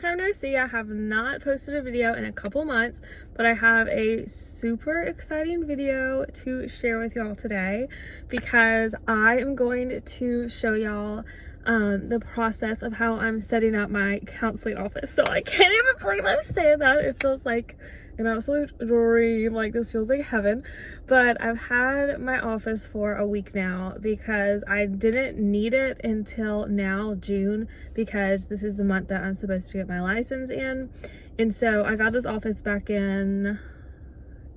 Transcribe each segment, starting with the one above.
time no see. I have not posted a video in a couple months, but I have a super exciting video to share with y'all today because I am going to show y'all the process of how I'm setting up my counseling office. So I can't even believe I'm saying that. It feels like an absolute dream. Like, this feels like heaven. But I've had my office for a week now because I didn't need it until now, June, because this is the month that I'm supposed to get my license in. And so I got this office back in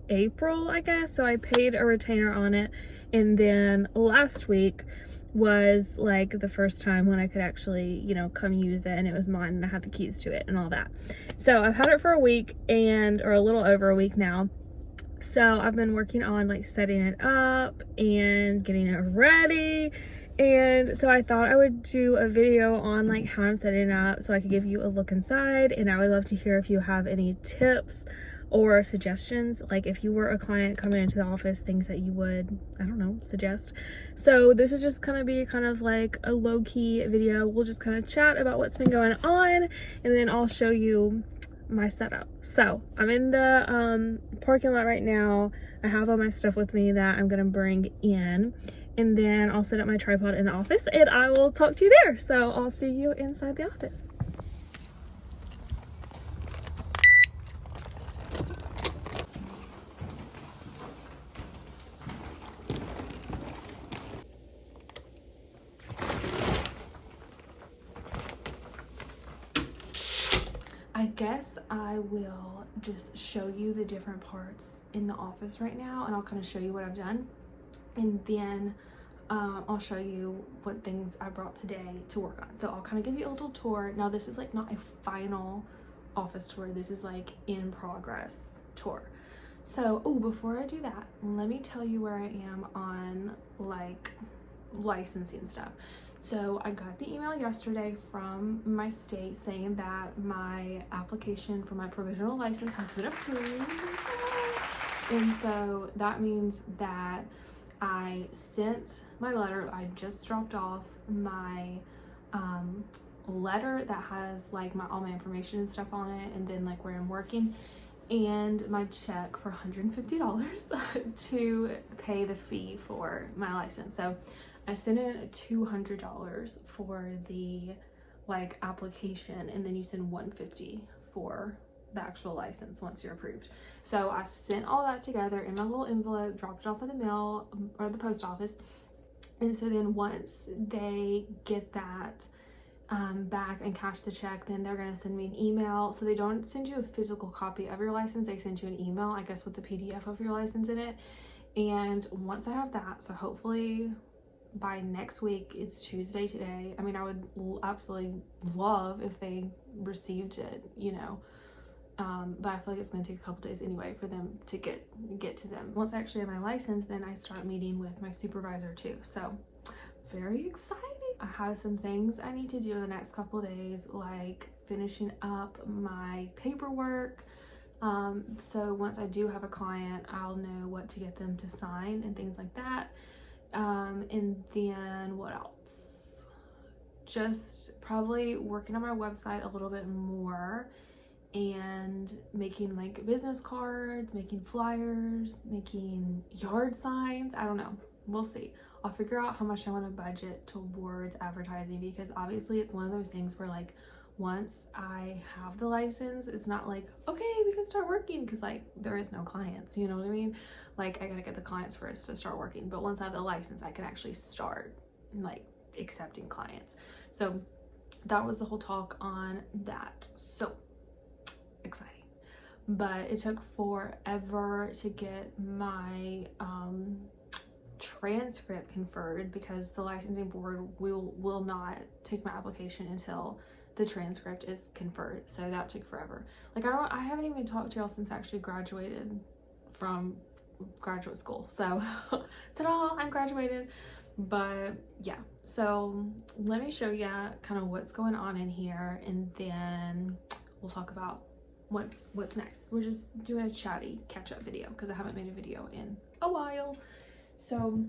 April, I guess. So I paid a retainer on it. And then last week was like the first time when I could actually, you know, come use it, and it was mine and I had the keys to it and all that. So I've had it for a week or a little over a week now. So I've been working on like setting it up and getting it ready. And so I thought I would do a video on like how I'm setting it up so I could give you a look inside, and I would love to hear if you have any tips or suggestions, like if you were a client coming into the office, things that you would, I don't know, suggest. So this is just gonna be kind of like a low-key video. We'll just kind of chat about what's been going on, and then I'll show you my setup. So I'm in the parking lot right now. I have all my stuff with me that I'm gonna bring in, and then I'll set up my tripod in the office and I will talk to you there. So I'll see you inside the office. I guess I will just show you the different parts in the office right now, and I'll kind of show you what I've done, and then I'll show you what things I brought today to work on. So I'll kind of give you a little tour. Now this is like not a final office tour, this is like in progress tour. So before I do that, let me tell you where I am on like licensing stuff. So I got the email yesterday from my state saying that my application for my provisional license has been approved. And so that means that I sent my letter. I just dropped off my letter that has like all my information and stuff on it, and then like where I'm working, and my check for $150 to pay the fee for my license. So I sent in $200 for the like application, and then you send $150 for the actual license once you're approved. So I sent all that together in my little envelope, dropped it off at the mail or the post office. And so then once they get that back and cash the check, then they're going to send me an email. So they don't send you a physical copy of your license, they send you an email, I guess, with the PDF of your license in it. And once I have that, so hopefully by next week, it's Tuesday today. I mean, I would absolutely love if they received it, you know, but I feel like it's going to take a couple days anyway for them to get to them. Once I actually have my license, then I start meeting with my supervisor too. So very exciting. I have some things I need to do in the next couple of days, like finishing up my paperwork. So once I do have a client, I'll know what to get them to sign and things like that. And then what else? Just probably working on my website a little bit more and making like business cards, making flyers, making yard signs. I don't know. We'll see. I'll figure out how much I want to budget towards advertising, because obviously it's one of those things where like once I have the license, it's not like, okay, we can start working, because like there is no clients, you know what I mean? Like I gotta get the clients first to start working, but once I have the license, I can actually start like accepting clients. So that was the whole talk on that. So exciting. But it took forever to get my transcript conferred, because the licensing board will not take my application until the transcript is conferred. So that took forever. Like I haven't even talked to y'all since I actually graduated from graduate school. So ta-da, I'm graduated. But yeah, so let me show you kind of what's going on in here, and then we'll talk about what's next. We're just doing a chatty catch-up video because I haven't made a video in a while. So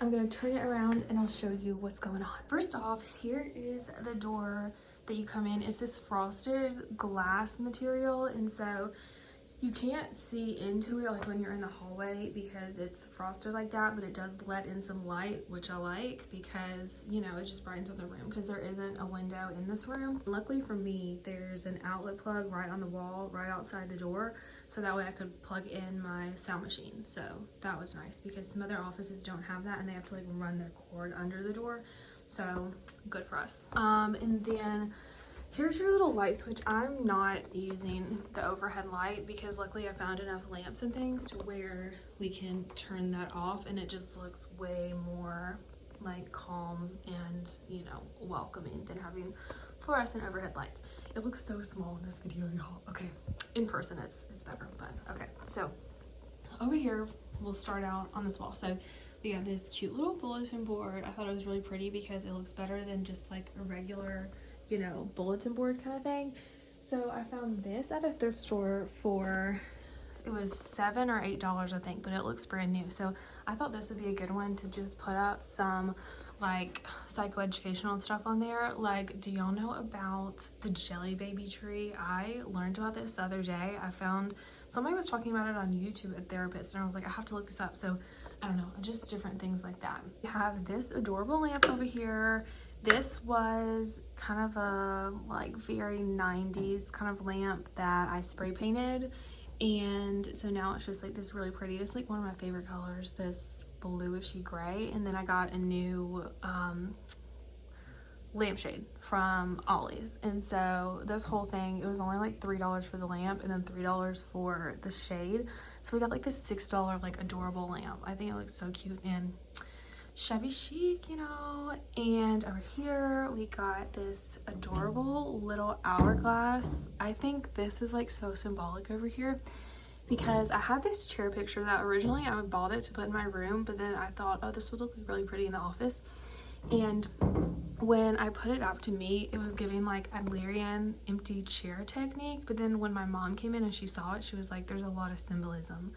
I'm gonna turn it around and I'll show you what's going on. First off, here is the door that you come in. It's this frosted glass material, and so you can't see into it like when you're in the hallway because it's frosted like that, but it does let in some light, which I like because, you know, it just brightens up the room because there isn't a window in this room. Luckily for me, there's an outlet plug right on the wall, right outside the door, so that way I could plug in my sound machine. So that was nice because some other offices don't have that and they have to like run their cord under the door. So good for us. And then here's your little light switch. I'm not using the overhead light because luckily I found enough lamps and things to where we can turn that off, and it just looks way more like calm and, you know, welcoming than having fluorescent overhead lights. It looks so small in this video, y'all. Okay, in person it's better, but okay. So over here, we'll start out on this wall. So we have this cute little bulletin board. I thought it was really pretty because it looks better than just like a regular, you know, bulletin board kind of thing. So I found this at a thrift store for, it was $7 or $8 I think, but it looks brand new. So I thought this would be a good one to just put up some like psychoeducational stuff on there. Like, do y'all know about the Jelly Baby tree? I learned about this the other day. I found somebody was talking about it on YouTube, a therapist, and I was like, I have to look this up. So I don't know, just different things like that. We have this adorable lamp over here. This was kind of a like very 90s kind of lamp that I spray painted, and so now it's just like this really pretty, it's like one of my favorite colors, this bluishy gray. And then I got a new lampshade from Ollie's, and so this whole thing, it was only like $3 for the lamp and then $3 for the shade. So we got like this $6 like adorable lamp. I think it looks so cute and shabby chic, you know. And over here we got this adorable little hourglass. I think this is like so symbolic over here because I had this chair picture that originally I bought it to put in my room, but then I thought, oh, this would look really pretty in the office. And when I put it up to me, it was giving like Adlerian empty chair technique. But then when my mom came in and she saw it, she was like, there's a lot of symbolism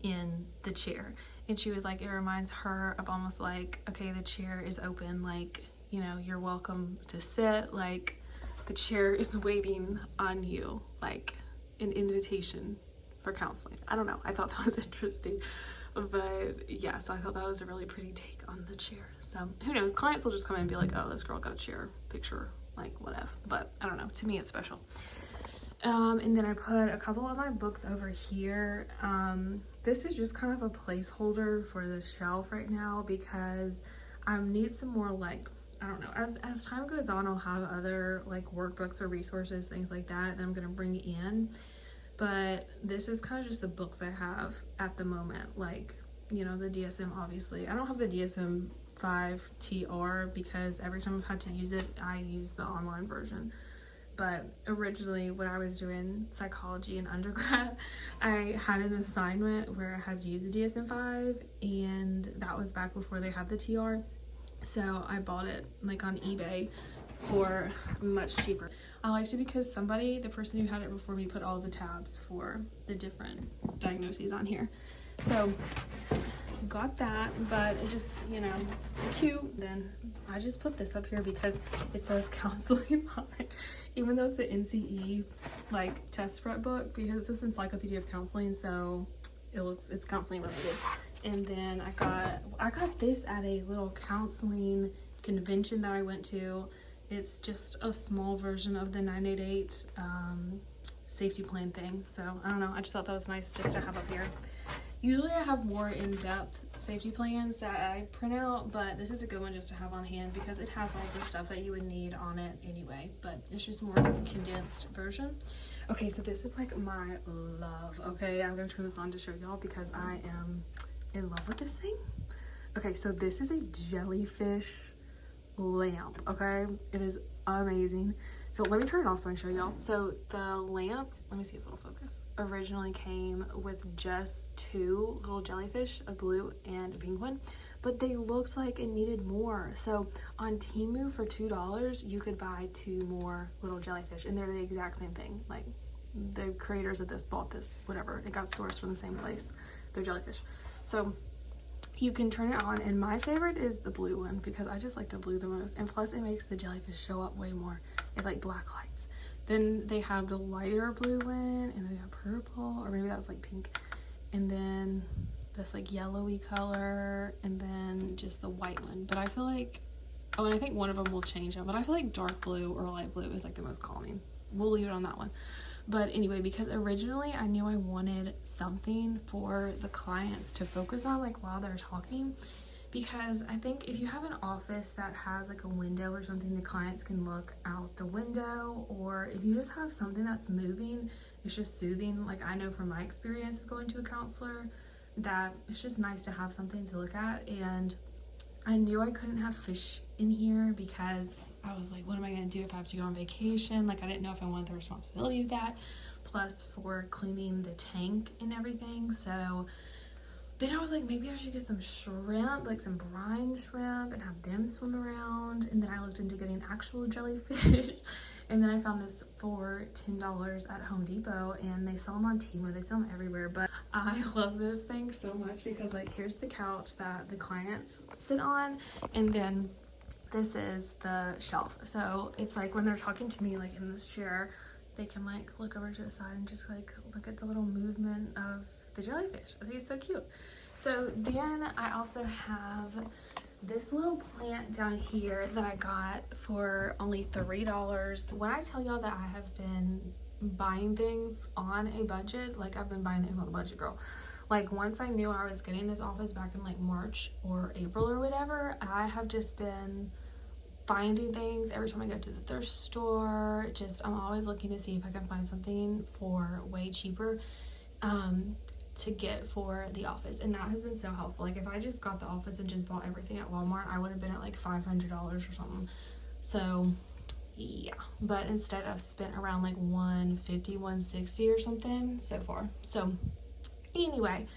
in the chair. And she was like, it reminds her of almost like, okay, the chair is open, like, you know, you're welcome to sit, like the chair is waiting on you, like an invitation for counseling. I don't know, I thought that was interesting. But yeah, so I thought that was a really pretty take on the chair. So who knows, clients will just come in and be like, oh, this girl got a chair picture, like whatever. But I don't know, to me it's special. And then I put a couple of my books over here. This is just kind of a placeholder for the shelf right now because I need some more, like, I don't know, as time goes on, I'll have other like workbooks or resources, things like that I'm gonna bring in. But this is kind of just the books I have at the moment, like, you know, the DSM, obviously. I don't have the DSM-5 TR because every time I've had to use it, I use the online version. But originally when I was doing psychology in undergrad, I had an assignment where I had to use the DSM-5, and that was back before they had the TR. So I bought it like on eBay for much cheaper. I liked it because the person who had it before me, put all the tabs for the different diagnoses on here. So got that, but it just, you know, cute. Then I just put this up here because it says counseling on it, even though it's an NCE like test prep book, because it's Encyclopedia of Counseling, so it's counseling related. And then I got this at a little counseling convention that I went to. It's just a small version of the 988 safety plan thing. So I don't know, I just thought that was nice just to have up here. Usually I have more in-depth safety plans that I print out, but this is a good one just to have on hand because it has all the stuff that you would need on it anyway, but it's just more condensed version. Okay, so this is like my love. Okay, I'm gonna turn this on to show y'all because I am in love with this thing. Okay, so this is a jellyfish lamp. Okay, it is amazing. So let me turn it off so I can show y'all. So the lamp, let me see if it'll focus, originally came with just 2 little jellyfish, a blue and a pink one, but they looked like it needed more. So on Temu for $2 you could buy 2 more little jellyfish, and they're the exact same thing. Like, the creators of this bought this, whatever, it got sourced from the same place. They're jellyfish. So you can turn it on, and my favorite is the blue one because I just like the blue the most, and plus it makes the jellyfish show up way more. It's like black lights. Then they have the lighter blue one, and then we have purple, or maybe that was like pink, and then this like yellowy color, and then just the white one. But I feel like, oh, and I think one of them will change up, but I feel like dark blue or light blue is like the most calming. We'll leave it on that one. But anyway, because originally I knew I wanted something for the clients to focus on like while they're talking, because I think if you have an office that has like a window or something, the clients can look out the window, or if you just have something that's moving, it's just soothing. Like I know from my experience of going to a counselor that it's just nice to have something to look at. And I knew I couldn't have fish in here because I was like, what am I going to do if I have to go on vacation? Like I didn't know if I wanted the responsibility of that, plus for cleaning the tank and everything. So then I was like, maybe I should get some shrimp, like some brine shrimp, and have them swim around. And then I looked into getting actual jellyfish. And then I found this for $10 at Home Depot, and they sell them on Temu. They sell them everywhere, but I love this thing so much because like here's the couch that the clients sit on, and then this is the shelf. So it's like when they're talking to me like in this chair, they can like look over to the side and just like look at the little movement of the jellyfish. I think it's so cute. So then I also have this little plant down here that I got for only $3. When I tell y'all that I have been buying things on a budget, like I've been buying things on a budget, girl. Like once I knew I was getting this office back in like March or April or whatever, I have just been finding things every time I go to the thrift store. Just I'm always looking to see if I can find something for way cheaper to get for the office, and that has been so helpful. Like if I just got the office and just bought everything at Walmart, I would have been at like $500 or something. So yeah, but instead I've spent around like $150, $160 or something so far. So anyway,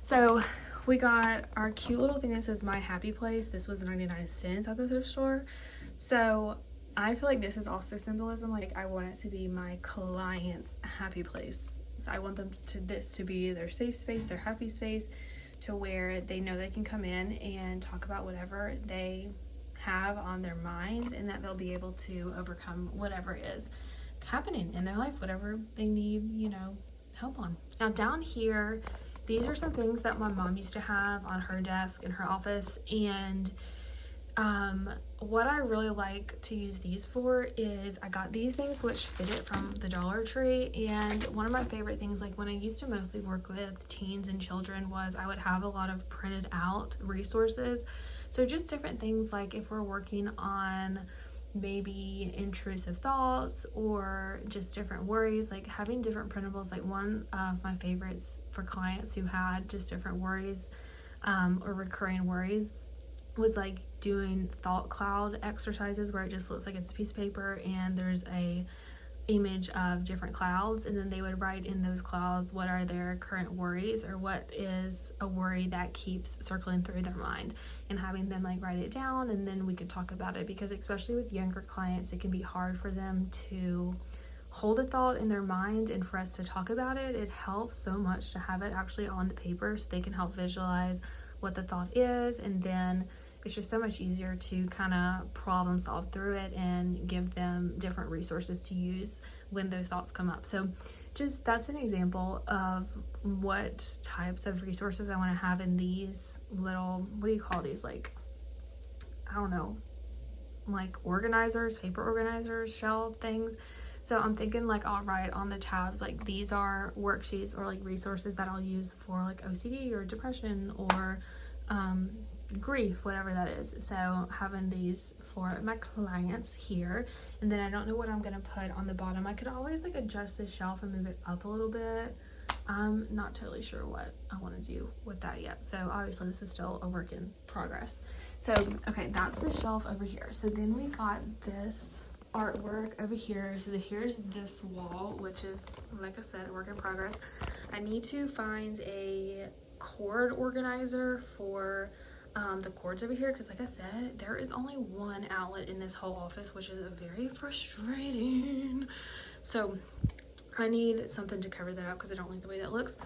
so we got our cute little thing that says My Happy Place. This was 99 cents at the thrift store. So I feel like this is also symbolism. Like I want it to be my client's happy place. So I want them to be their safe space, their happy space, to where they know they can come in and talk about whatever they have on their mind, and that they'll be able to overcome whatever is happening in their life, whatever they need, you know, help on. Now down here, these are some things that my mom used to have on her desk in her office, and what I really like to use these for is I got these things which fit it from the Dollar Tree. And one of my favorite things, like when I used to mostly work with teens and children, was I would have a lot of printed out resources. So just different things, like if we're working on maybe intrusive thoughts or just different worries, like having different printables. Like one of my favorites for clients who had just different worries or recurring worries was like doing thought cloud exercises, where it just looks like it's a piece of paper and there's a image of different clouds, and then they would write in those clouds what are their current worries, or what is a worry that keeps circling through their mind, and having them like write it down, and then we could talk about it. Because especially with younger clients, it can be hard for them to hold a thought in their mind, and for us to talk about it, it helps so much to have it actually on the paper so they can help visualize what the thought is, and then it's just so much easier to kind of problem solve through it and give them different resources to use when those thoughts come up. So just that's an example of what types of resources I want to have in these little, what do you call these, like, I don't know, like organizers, paper organizers, shelf things. So I'm thinking like I'll write on the tabs like these are worksheets or like resources that I'll use for like OCD or depression or grief, whatever that is. So having these for my clients here, and then I don't know what I'm gonna put on the bottom. I could always like adjust the shelf and move it up a little bit. I'm not totally sure what I want to do with that yet, so obviously this is still a work in progress. So okay, that's the shelf over here. So then we got this artwork over here. So here's this wall, which is, like I said, a work in progress. I need to find a cord organizer for the cords over here, because like I said, there is only one outlet in this whole office, which is very frustrating. So I need something to cover that up because I don't like the way that looks.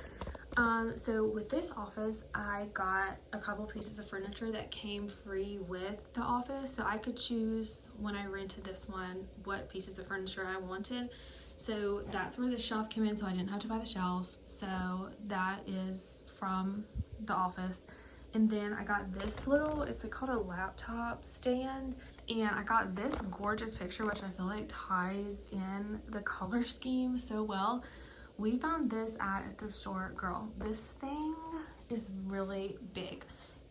So with this office, I got a couple pieces of furniture that came free with the office. So I could choose when I rented this one what pieces of furniture I wanted. So that's where the shelf came in, so I didn't have to buy the shelf. So that is from the office. And then I got this little, it's called a laptop stand. And I got this gorgeous picture, which I feel like ties in the color scheme so well. We found this at a thrift store. Girl, this thing is really big.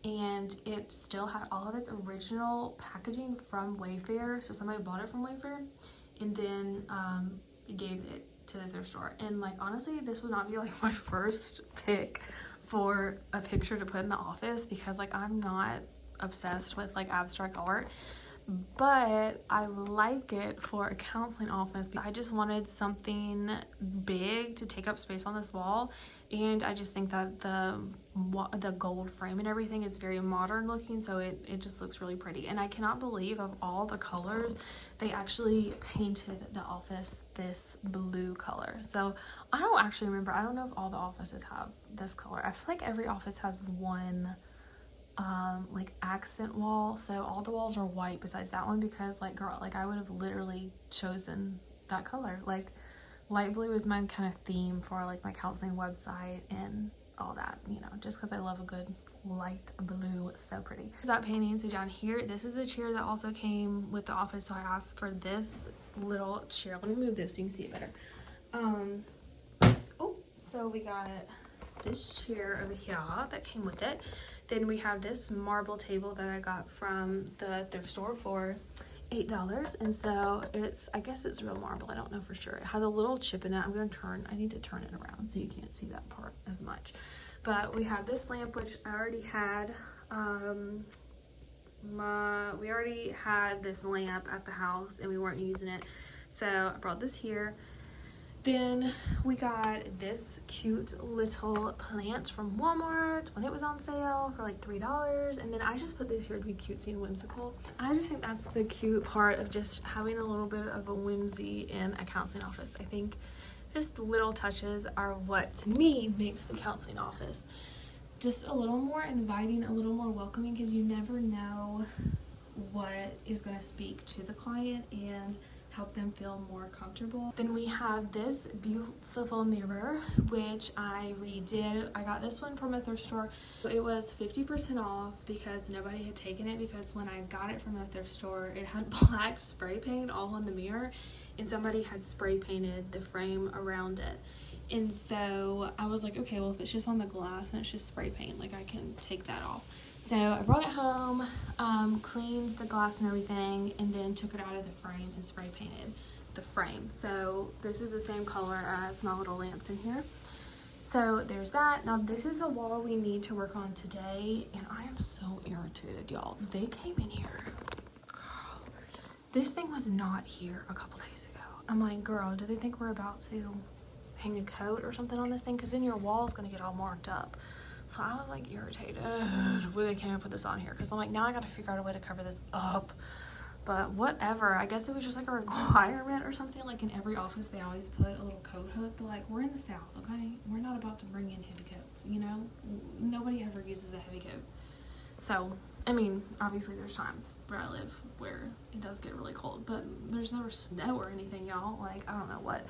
And it still had all of its original packaging from Wayfair. So somebody bought it from Wayfair and then gave it to the thrift store. And like, honestly, this would not be like my first pick for a picture to put in the office, because like I'm not obsessed with like abstract art, but I like it for a counseling office. I just wanted something big to take up space on this wall, and I just think that the gold frame and everything is very modern looking, so it just looks really pretty. And I cannot believe, of all the colors, they actually painted the office this blue color. So I don't actually remember, I don't know if all the offices have this color. I feel like every office has one like accent wall, so all the walls are white besides that one, because like, girl, like I would have literally chosen that color. Like light blue is my kind of theme for like my counseling website and all that, you know, just because I love a good light blue. It's so pretty. That painting. So down here, this is a chair that also came with the office, so I asked for this little chair. Let me move this so you can see it better. So we got this chair over here that came with it. Then we have this marble table that I got from the thrift store for $8. And so it's, I guess it's real marble, I don't know for sure. It has a little chip in it. I need to turn it around so you can't see that part as much. But we have this lamp, which I already had. We already had this lamp at the house and we weren't using it, so I brought this here. Then we got this cute little plant from Walmart when it was on sale for like $3. And then I just put this here to be cutesy and whimsical. I just think that's the cute part of just having a little bit of a whimsy in a counseling office. I think just little touches are what, to me, makes the counseling office just a little more inviting, a little more welcoming, because you never know what is going to speak to the client and help them feel more comfortable. Then we have this beautiful mirror, which I redid. I got this one from a thrift store. It was 50% off because nobody had taken it, because when I got it from a thrift store, it had black spray paint all on the mirror and somebody had spray painted the frame around it. And so I was like, okay, well, if it's just on the glass and it's just spray paint, like I can take that off. So I brought it home, cleaned the glass and everything, and then took it out of the frame and spray painted the frame. So this is the same color as my little lamps in here. So there's that. Now this is the wall we need to work on today, and I am so irritated, y'all. They came in here. Girl, this thing was not here a couple days ago. I'm like, girl, do they think we're about to hang a coat or something on this thing? Because then your wall's gonna get all marked up. So I was like irritated when they came and put this on here, because I'm like, now I gotta figure out a way to cover this up. But whatever, I guess it was just like a requirement or something. Like in every office they always put a little coat hook, but like, we're in the South, okay? We're not about to bring in heavy coats, you know? Nobody ever uses a heavy coat. So I mean, obviously there's times where I live where it does get really cold, but there's never snow or anything, y'all. Like, I don't know what.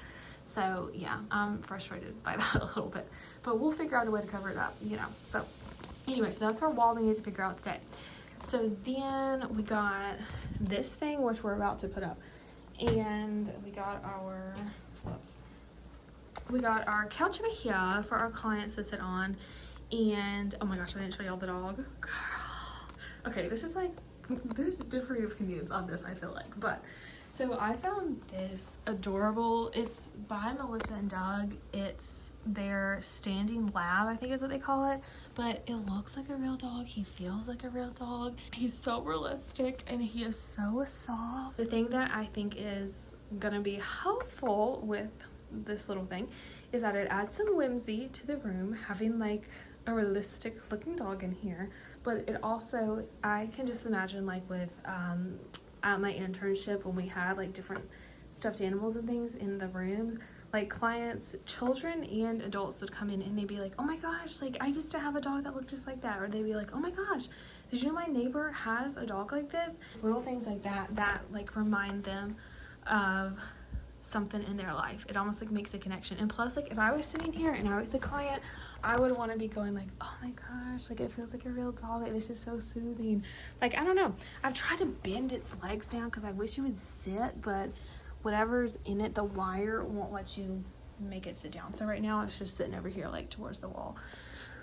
So yeah, I'm frustrated by that a little bit, but we'll figure out a way to cover it up, you know. So anyway, so that's our wall we need to figure out today. So then we got this thing, which we're about to put up, and we got our, we got our couch over here for our clients to sit on. And oh my gosh, I didn't show y'all the dog. Girl. Okay, this is like, there's a degree of convenience on this, I feel like. But so I found this adorable, it's by Melissa and Doug. It's their standing lab, I think is what they call it, but it looks like a real dog. He feels like a real dog. He's so realistic and he is so soft. The thing that I think is gonna be helpful with this little thing is that it adds some whimsy to the room, having like a realistic looking dog in here. But it also, I can just imagine like with at my internship when we had like different stuffed animals and things in the rooms. Like clients, children and adults would come in and they'd be like, oh my gosh, like I used to have a dog that looked just like that. Or they'd be like, oh my gosh, did you know my neighbor has a dog like this? Little things like that like remind them of something in their life. It almost like makes a connection. And plus, like if I was sitting here and I was the client, I would want to be going like, oh my gosh, like it feels like a real dog, like this is so soothing. Like I don't know, I've tried to bend its legs down because I wish it would sit, but whatever's in it, the wire won't let you make it sit down. So right now it's just sitting over here like towards the wall.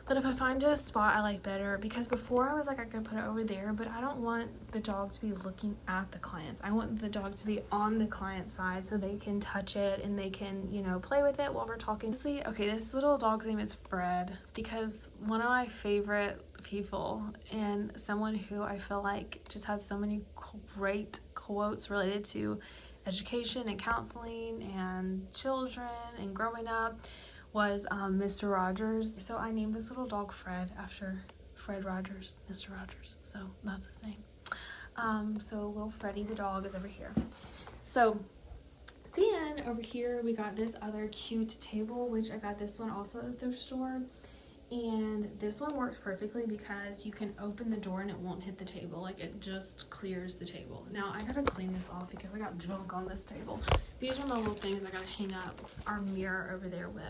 But if I find a spot I like better, because before I was like I could put it over there, but I don't want the dog to be looking at the clients. I want the dog to be on the client side so they can touch it and they can, you know, play with it while we're talking. See, okay, this little dog's name is Fred because one of my favorite people and someone who I feel like just had so many great quotes related to education and counseling and children and growing up was Mr. Rogers. So I named this little dog Fred after Fred Rogers, Mr. Rogers. So that's his name. So little Freddie the dog is over here. So then over here we got this other cute table, which I got this one also at the thrift store. And this one works perfectly because you can open the door and it won't hit the table. Like it just clears the table. Now I gotta clean this off because I got junk on this table. These are my little things I gotta hang up our mirror over there with.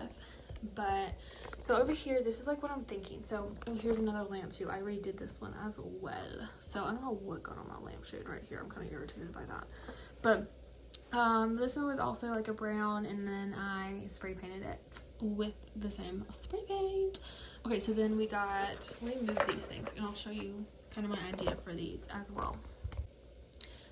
But so over here, this is like what I'm thinking. So oh, here's another lampshade. I redid this one as well. So I don't know what got on my lampshade right here. I'm kind of irritated by that. But this one was also like a brown, and then I spray painted it with the same spray paint. Okay, so then we got, let me move these things and I'll show you kind of my idea for these as well.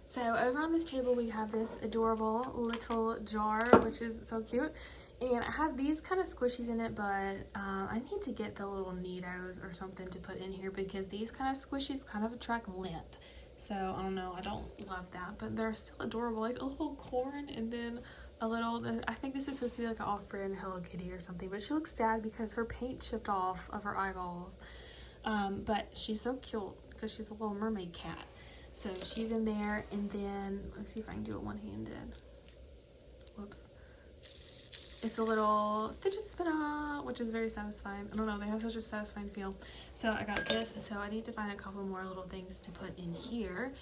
So over on this table we have this adorable little jar, which is so cute. And I have these kind of squishies in it, but I need to get the little Neatos or something to put in here because these kind of squishies kind of attract lint. So I don't know, I don't love that, but they're still adorable. Like a little corn and then a little, I think this is supposed to be like an off-brand Hello Kitty or something, but she looks sad because her paint chipped off of her eyeballs. But she's so cute because she's a little mermaid cat. So she's in there, and then let's see if I can do it one-handed. Whoops. It's a little fidget spinner, which is very satisfying. I don't know, they have such a satisfying feel. So I got this, so I need to find a couple more little things to put in here.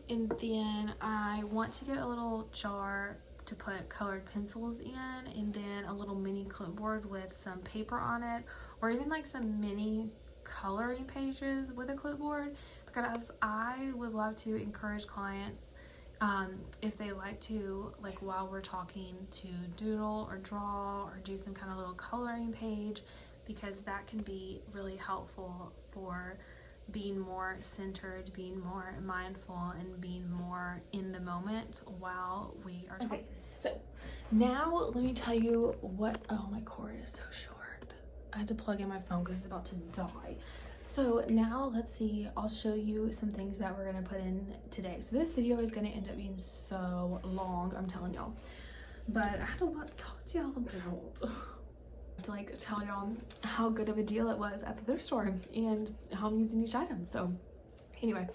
And then I want to get a little jar to put colored pencils in, and then a little mini clipboard with some paper on it, or even like some mini coloring pages with a clipboard, because I would love to encourage clients if they like to, like while we're talking, to doodle or draw or do some kind of little coloring page, because that can be really helpful for being more centered, being more mindful, and being more in the moment while we are talking. Okay, so now let me tell you what, oh my cord is so short. I had to plug in my phone because it's about to die. So now let's see, I'll show you some things that we're gonna put in today. So this video is gonna end up being so long, I'm telling y'all. But I had a lot to talk to y'all about. To like tell y'all how good of a deal it was at the thrift store and how I'm using each item. So anyway,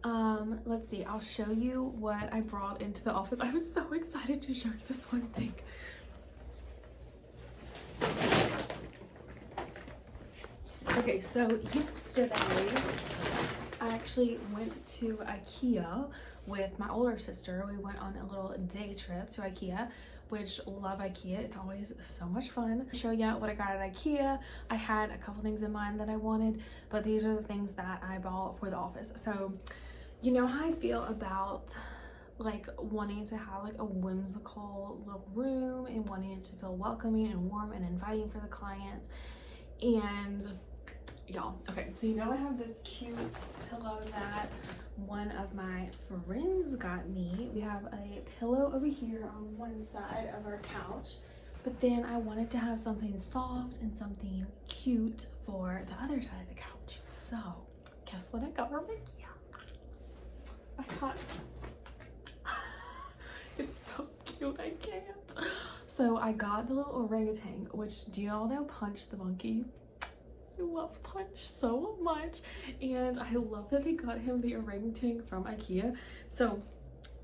let's see, I'll show you what I brought into the office. I was so excited to show you this one thing. Okay, so yesterday I actually went to IKEA with my older sister. We went on a little day trip to IKEA, which love IKEA. It's always so much fun. Show you what I got at IKEA. I had a couple things in mind that I wanted, but these are the things that I bought for the office. So you know how I feel about like wanting to have like a whimsical little room and wanting it to feel welcoming and warm and inviting for the clients. And y'all, okay, so you know I have this cute pillow that one of my friends got me. We have a pillow over here on one side of our couch, but then I wanted to have something soft and something cute for the other side of the couch. So guess what I got from IKEA? I got it's so cute, I can't. So I got the little orangutan, which, do you all know Punch the monkey? I love Punch so much, and I love that they got him the orangutan from IKEA. So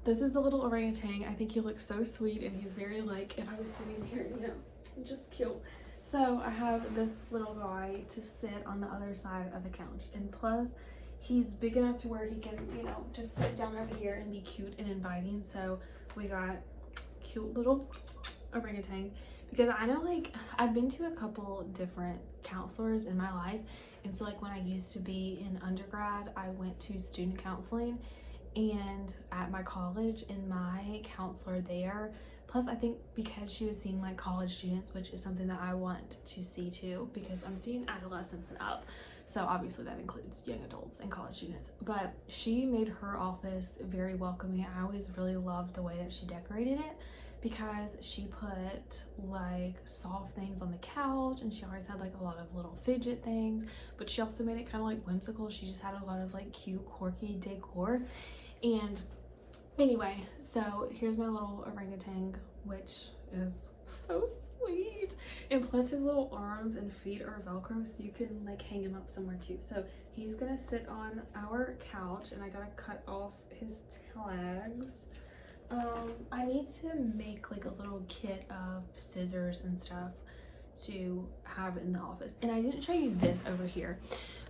this is the little orangutan. I think he looks so sweet, and he's very like, if I was sitting here, you know, just cute. So I have this little guy to sit on the other side of the couch, and plus he's big enough to where he can, you know, just sit down over here and be cute and inviting. So we got cute little orangutan, because I know, like, I've been to a couple different counselors in my life, and so like when I used to be in undergrad, I went to student counseling, and at my college, and my counselor there, plus I think because she was seeing like college students, which is something that I want to see too, because I'm seeing adolescents and up, so obviously that includes young adults and college students, but she made her office very welcoming. I always really loved the way that she decorated it, because she put like soft things on the couch, and she always had like a lot of little fidget things, but she also made it kind of like whimsical. She just had a lot of like cute, quirky decor. And anyway, so here's my little orangutan, which is so sweet, and plus his little arms and feet are velcro, so you can like hang him up somewhere too. So he's gonna sit on our couch, and I gotta cut off his tags. I need to make like a little kit of scissors and stuff to have in the office, and I didn't show you this over here,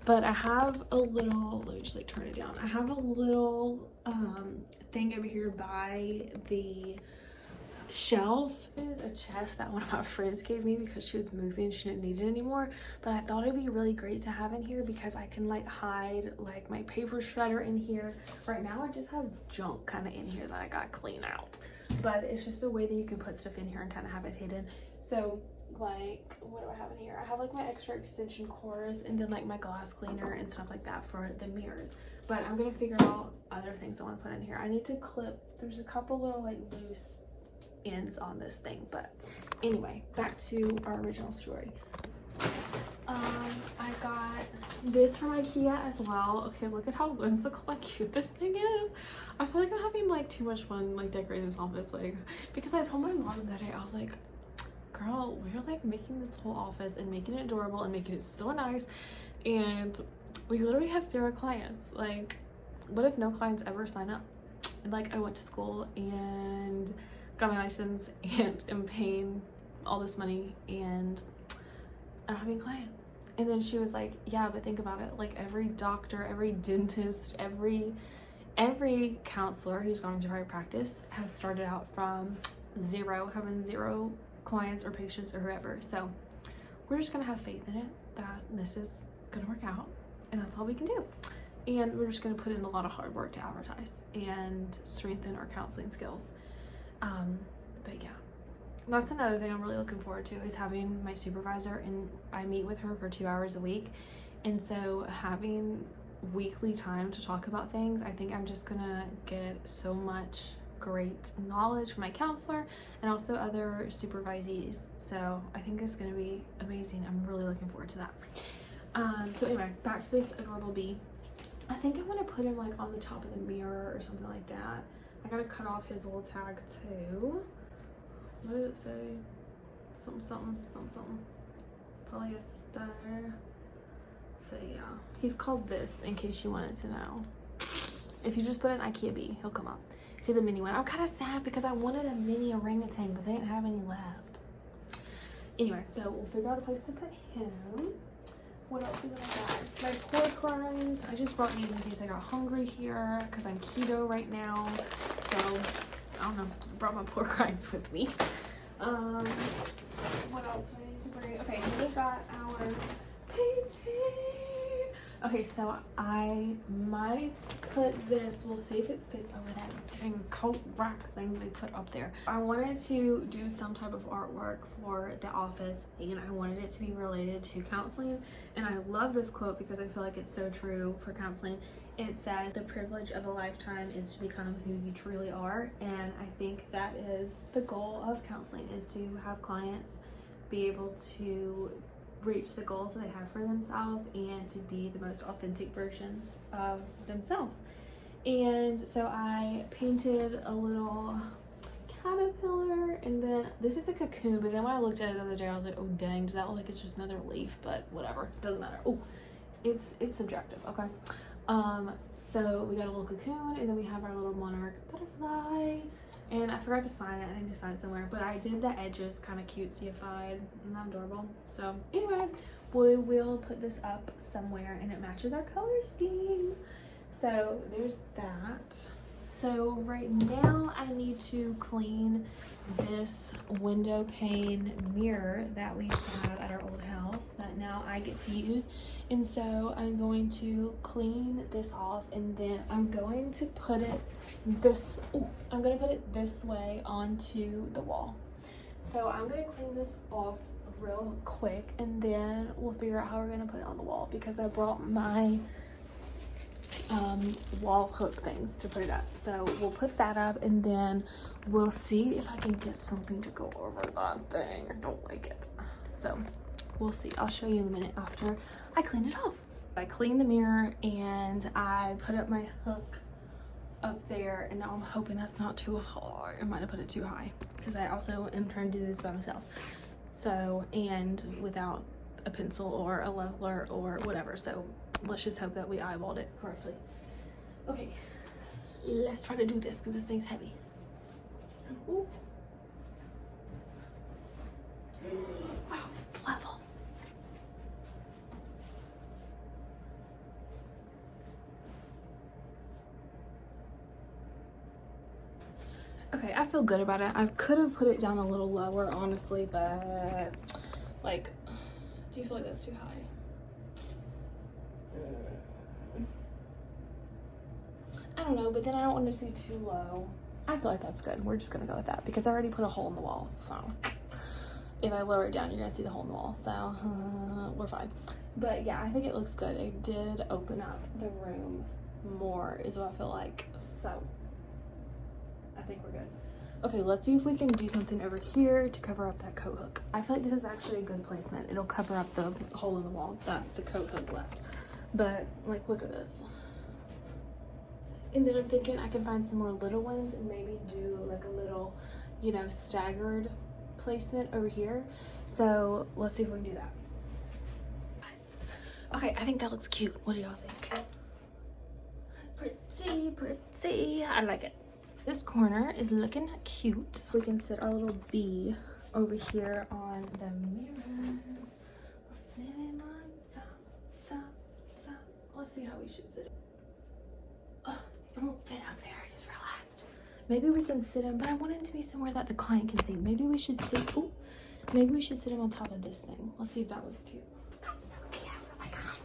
but I have a little, let me just like turn it down, I have a little thing over here by the shelf. It is a chest that one of my friends gave me because she was moving, she didn't need it anymore, but I thought it'd be really great to have in here because I can like hide like my paper shredder in here. Right now I just have junk kind of in here that I gotta clean out, but it's just a way that you can put stuff in here and kind of have it hidden. So like, what do I have in here? I have like my extra extension cords, and then like my glass cleaner and stuff like that for the mirrors, but I'm gonna figure out other things I want to put in here. I need to clip, there's a couple little like loose ends on this thing, but anyway, back to our original story. I got this from IKEA as well. Okay, look at how whimsical and cute this thing is. I feel like I'm having like too much fun like decorating this office, like, because I told my mom that day, I was like, girl, we're like making this whole office and making it adorable and making it so nice, and we literally have 0 clients. Like, what if no clients ever sign up? And like, I went to school and got my license and am paying all this money, and I don't have any client. And then she was like, yeah, but think about it, like every doctor, every dentist, every counselor who's gone into private practice has started out from 0, having 0 clients or patients or whoever. So we're just gonna have faith in it that this is gonna work out, and that's all we can do. And we're just gonna put in a lot of hard work to advertise and strengthen our counseling skills. But yeah, that's another thing I'm really looking forward to, is having my supervisor, and I meet with her for 2 hours a week, and so having weekly time to talk about things, I think I'm just gonna get so much great knowledge from my counselor and also other supervisees. So I think it's gonna be amazing. I'm really looking forward to that. So anyway, back to this adorable bee. I think I want to put him like on the top of the mirror or something like that. I gotta cut off his little tag too. What did it say? Something. Polyester. So yeah, he's called this, in case you wanted to know. If you just put in IKEA bee, he'll come up. He's a mini one. I'm kind of sad because I wanted a mini orangutan, but they didn't have any left. Anyway, so we'll figure out a place to put him. What else is in my bag? My pork rinds. I just brought these in case I got hungry here, because I'm keto right now. So, I don't know. I brought my pork rinds with me. What else do I need to bring? Okay, we got our painting. Okay, so I might put this, we'll see if it fits over that dang coat rack thing they put up there. I wanted to do some type of artwork for the office, and I wanted it to be related to counseling, and I love this quote because I feel like it's so true for counseling. It says, the privilege of a lifetime is to become who you truly are, and I think that is the goal of counseling, is to have clients be able to reach the goals that they have for themselves and to be the most authentic versions of themselves. And so I painted a little caterpillar, and then this is a cocoon, but then when I looked at it the other day, I was like, oh dang, does that look like it's just another leaf? But whatever, doesn't matter. Oh, it's subjective, okay? So we got a little cocoon, and then we have our little monarch butterfly. And I forgot to sign it. I need to sign it somewhere. But I did the edges kind of cutesy-ified. Isn't that adorable? So anyway, we will put this up somewhere, and it matches our color scheme. So there's that. So right now I need to clean this window pane mirror that we used to have at our old house that now I get to use. And so I'm going to clean this off, and then I'm going to put it this way onto the wall. So I'm going to clean this off real quick, and then we'll figure out how we're going to put it on the wall, because I brought my wall hook things to put it up. So we'll put that up, and then we'll see if I can get something to go over that thing. I don't like it, so we'll see. I'll show you in a minute after I clean it off. I cleaned the mirror and I put up my hook up there, and now I'm hoping that's not too high. I might have put it too high because I also am trying to do this by myself, so, and without a pencil or a leveler or whatever. So let's just hope that we eyeballed it correctly. Okay, let's try to do this because this thing's heavy. Ooh. Wow, it's level. Okay, I feel good about it. I could have put it down a little lower, honestly, but like, do you feel like that's too high? I don't know, but then I don't want it to be too low. I feel like that's good. We're just gonna go with that because I already put a hole in the wall. So if I lower it down, you're gonna see the hole in the wall. So we're fine. But yeah, I think it looks good. It did open up the room more, is what I feel like. So I think we're good. Okay, let's see if we can do something over here to cover up that coat hook. I feel like this is actually a good placement. It'll cover up the hole in the wall that the coat hook left. But like, look at this. And then I'm thinking I can find some more little ones and maybe do like a little, you know, staggered placement over here. So let's see if we can do that. Okay, I think that looks cute. What do y'all think? Pretty, pretty. I like it. This corner is looking cute. We can sit our little bee over here on the mirror. We'll sit him on top. Let's see how we should sit. Oh, it won't fit up there, I just realized. Maybe we can sit him, but I want it to be somewhere that the client can see. Maybe we should sit, maybe we should sit him on top of this thing. Let's see if that looks cute. That's so cute, oh my God.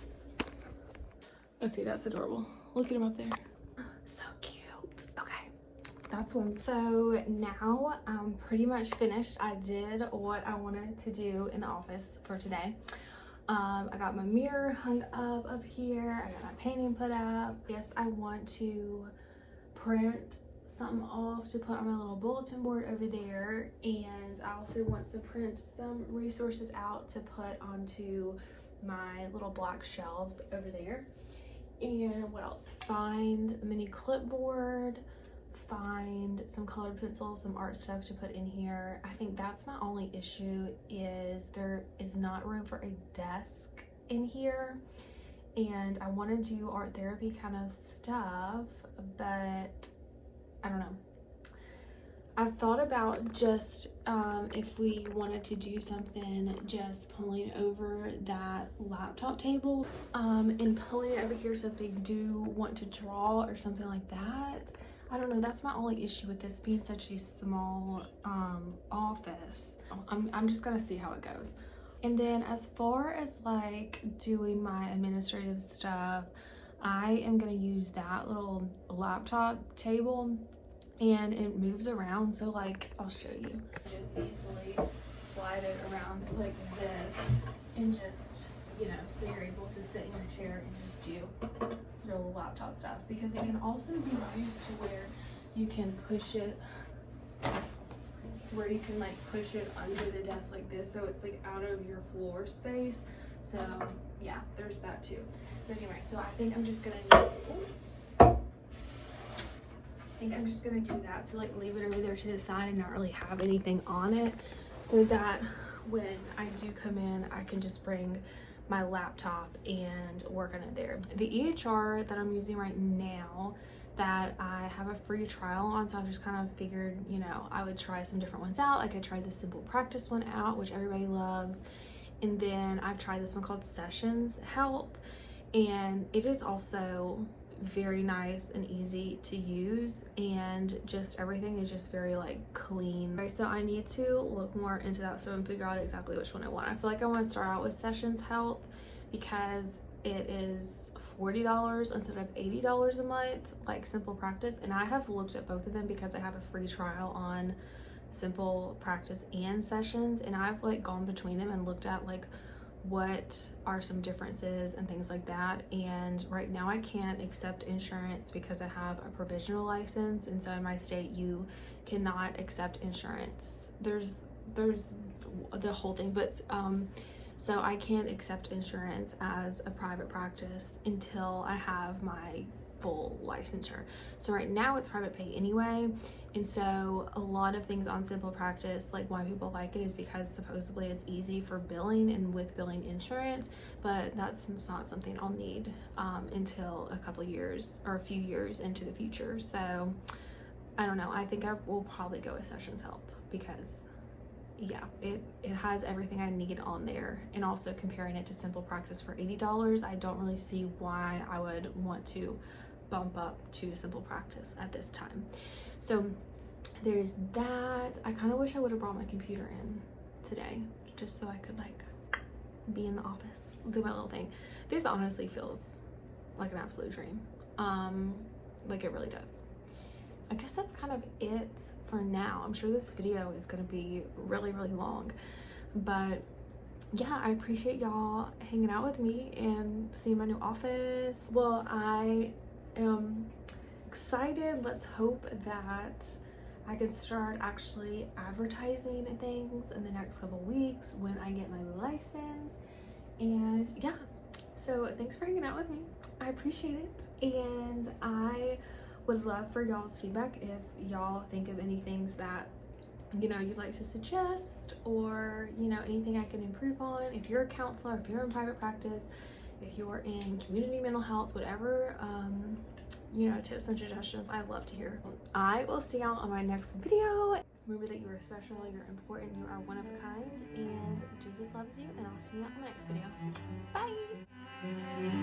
Okay, that's adorable. Look at him up there. So cute. Okay, that's one. So now I'm pretty much finished. I did what I wanted to do in the office for today. I got my mirror hung up here. I got my painting put up. Yes, I want to print something off to put on my little bulletin board over there. And I also want to print some resources out to put onto my little black shelves over there. And what else? Find a mini clipboard, find some colored pencils, some art stuff to put in here. I think that's my only issue, is there is not room for a desk in here, and I want to do art therapy kind of stuff, but I don't know. I've thought about just if we wanted to do something, just pulling over that laptop table and pulling it over here, so if they do want to draw or something like that. I don't know, that's my only issue with this being such a small office. I'm just gonna see how it goes. And then as far as like doing my administrative stuff, I am gonna use that little laptop table, and it moves around, so like I'll show you. Just easily slide it around like this, and just, you know, so you're able to sit in your chair and just do your little laptop stuff, because it can also be used to where you can push it to where you can like push it under the desk like this, so it's like out of your floor space. So yeah, there's that too. But anyway, so I think I'm just gonna do that, to like leave it over there to the side and not really have anything on it, so that when I do come in, I can just bring my laptop and work on it there. The EHR that I'm using right now that I have a free trial on, so I've just kind of figured, you know, I would try some different ones out. Like I tried the Simple Practice one out, which everybody loves, and then I've tried this one called Sessions Health, and it is also very nice and easy to use, and just everything is just very like clean. Right, so I need to look more into that so and figure out exactly which one I want. I feel like I want to start out with Sessions Health because it is $40 instead of $80 a month, like Simple Practice. And I have looked at both of them because I have a free trial on Simple Practice and Sessions, and I've like gone between them and looked at like what are some differences and things like that. And right now I can't accept insurance because I have a provisional license, and so in my state you cannot accept insurance. There's the whole thing, but so I can't accept insurance as a private practice until I have my full licensure. So right now it's private pay anyway, and so a lot of things on Simple Practice, like why people like it is because supposedly it's easy for billing and with billing insurance, but that's not something I'll need until a couple years or a few years into the future. So I don't know, I think I will probably go with Sessions Health because yeah, it has everything I need on there. And also comparing it to Simple Practice for $80, I don't really see why I would want to bump up to Simple Practice at this time. So there's that. I kind of wish I would have brought my computer in today just so I could like be in the office, do my little thing. This honestly feels like an absolute dream. Like it really does. I guess that's kind of it for now. I'm sure this video is going to be really long, but yeah, I appreciate y'all hanging out with me and seeing my new office. Well, I am excited. Let's hope that I can start actually advertising things in the next couple weeks when I get my license. And yeah, so thanks for hanging out with me. I appreciate it, and I would love for y'all's feedback if y'all think of any things that, you know, you'd like to suggest, or, you know, anything I can improve on. If you're a counselor, if you're in private practice, if you're in community mental health, whatever, you know, tips and suggestions, I'd love to hear. I will see y'all on my next video. Remember that you are special, you're important, you are one of a kind, and Jesus loves you, and I'll see you on my next video. Bye!